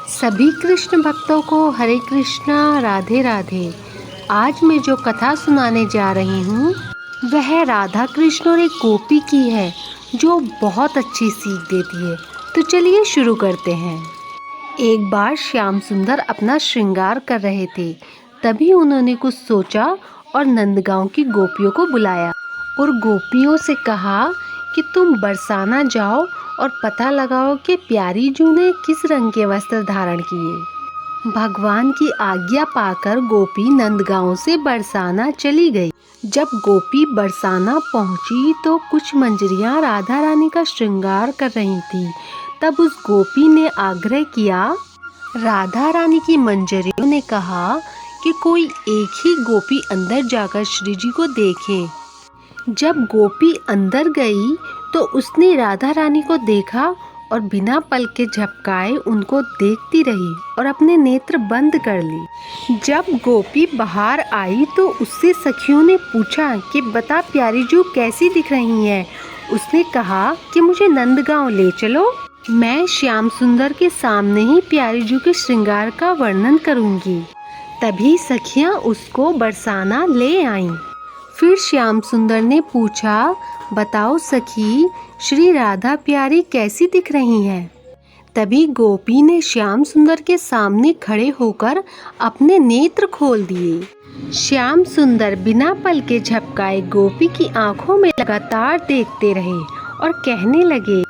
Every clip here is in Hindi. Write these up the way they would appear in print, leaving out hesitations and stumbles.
सभी कृष्ण भक्तों को हरे कृष्णा राधे राधे। आज मैं जो कथा सुनाने जा रही हूँ वह राधा कृष्ण और एक गोपी की है जो बहुत अच्छी सीख देती है। तो चलिए शुरू करते हैं। एक बार श्याम सुंदर अपना श्रृंगार कर रहे थे। तभी उन्होंने कुछ सोचा और नंदगांव की गोपियों को बुलाया और गोपियों से कहा कि तुम बरसाना जाओ और पता लगाओ कि प्यारी जू ने किस रंग के वस्त्र धारण किए। भगवान की आज्ञा पाकर गोपी नंदगांव से बरसाना चली गई। जब गोपी बरसाना पहुंची तो कुछ मंजरियां राधा रानी का श्रृंगार कर रही थीं। तब उस गोपी ने आग्रह किया। राधा रानी की मंजरियों ने कहा कि कोई एक ही गोपी अंदर जाकर श्री जी को देखे। जब गोपी अंदर गई तो उसने राधा रानी को देखा और बिना पलक के झपकाए उनको देखती रही और अपने नेत्र बंद कर ली। जब गोपी बाहर आई तो उससे सखियों ने पूछा कि बता प्यारी जू कैसी दिख रही है। उसने कहा कि मुझे नंदगांव ले चलो, मैं श्याम सुंदर के सामने ही प्यारी जू के श्रृंगार का वर्णन करूंगी। तभी सखियां उसको बरसाना ले आईं। फिर श्याम सुंदर ने पूछा, बताओ सखी, श्री राधा प्यारी कैसी दिख रही हैं? तभी गोपी ने श्याम सुंदर के सामने खड़े होकर अपने नेत्र खोल दिए। श्याम सुंदर बिना पल के झपकाए गोपी की आंखों में लगातार देखते रहे और कहने लगे,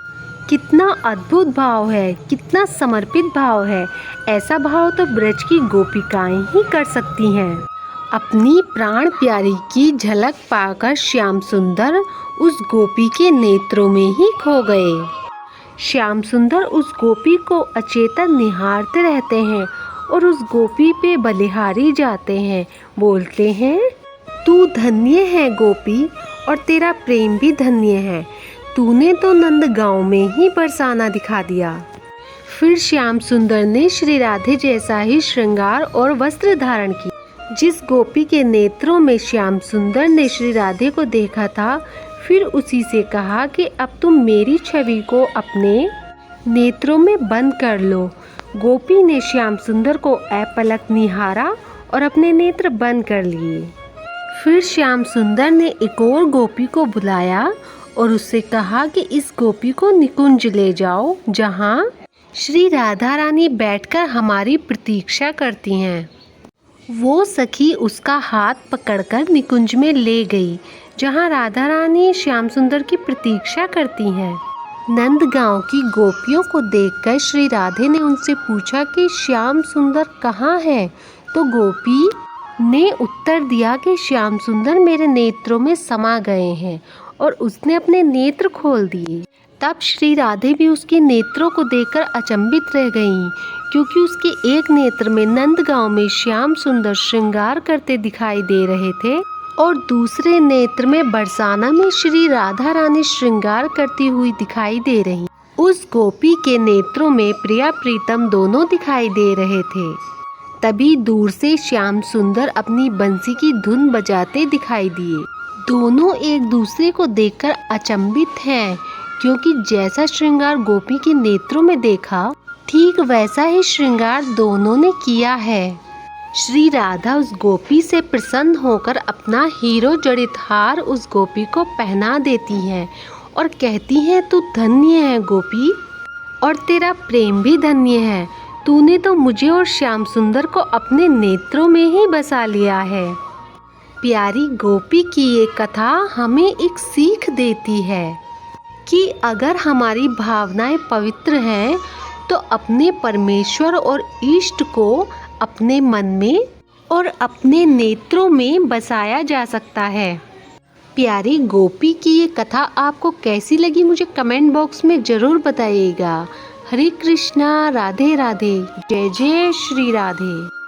कितना अद्भुत भाव है, कितना समर्पित भाव है। ऐसा भाव तो ब्रज की गोपिकाएं ही कर सकती हैं। अपनी प्राण प्यारी की झलक पाकर श्याम सुंदर उस गोपी के नेत्रों में ही खो गए। श्याम सुंदर उस गोपी को अचेतन निहारते रहते हैं और उस गोपी पे बलिहारी जाते हैं। बोलते हैं, तू धन्य है गोपी और तेरा प्रेम भी धन्य है। तूने तो नंदगांव में ही बरसाना दिखा दिया। फिर श्याम सुंदर ने श्री राधे जैसा ही श्रृंगार और वस्त्र धारण किया। जिस गोपी के नेत्रों में श्याम सुंदर ने श्री राधे को देखा था, फिर उसी से कहा कि अब तुम मेरी छवि को अपने नेत्रों में बंद कर लो। गोपी ने श्याम सुंदर को अपलक निहारा और अपने नेत्र बंद कर लिए। फिर श्याम सुंदर ने एक और गोपी को बुलाया और उससे कहा कि इस गोपी को निकुंज ले जाओ, जहाँ श्री राधा रानी बैठकर हमारी प्रतीक्षा करती हैं। वो सखी उसका हाथ पकड़कर निकुंज में ले गई, जहाँ राधा रानी श्याम सुंदर की प्रतीक्षा करती हैं। नंदगांव की गोपियों को देखकर श्री राधे ने उनसे पूछा कि श्याम सुंदर कहाँ है। तो गोपी ने उत्तर दिया कि श्याम सुंदर मेरे नेत्रों में समा गए हैं और उसने अपने नेत्र खोल दिए। तब श्री राधे भी उसके नेत्रों को देखकर अचंभित रह गईं, क्योंकि उसके एक नेत्र में नंदगांव में श्याम सुंदर श्रृंगार करते दिखाई दे रहे थे और दूसरे नेत्र में बरसाना में श्री राधा रानी श्रृंगार करती हुई दिखाई दे रही। उस गोपी के नेत्रों में प्रिया प्रीतम दोनों दिखाई दे रहे थे। तभी दूर से श्याम सुंदर अपनी बंसी की धुन बजाते दिखाई दिए। दोनों एक दूसरे को देखकर अचंभित हैं, क्योंकि जैसा श्रृंगार गोपी के नेत्रों में देखा, ठीक वैसा ही श्रृंगार दोनों ने किया है। श्री राधा उस गोपी से प्रसन्न होकर अपना हीरो जड़ित हार उस गोपी को पहना देती हैं और कहती हैं, तू धन्य है गोपी और तेरा प्रेम भी धन्य है। तूने तो मुझे और श्याम सुंदर को अपने नेत्रों में ही बसा लिया है। प्यारी गोपी की ये कथा हमें एक सीख देती है कि अगर हमारी भावनाएं पवित्र हैं तो अपने परमेश्वर और इष्ट को अपने मन में और अपने नेत्रों में बसाया जा सकता है। प्यारी गोपी की ये कथा आपको कैसी लगी मुझे कमेंट बॉक्स में ज़रूर बताइएगा। हरे कृष्णा राधे राधे, जय जय श्री राधे।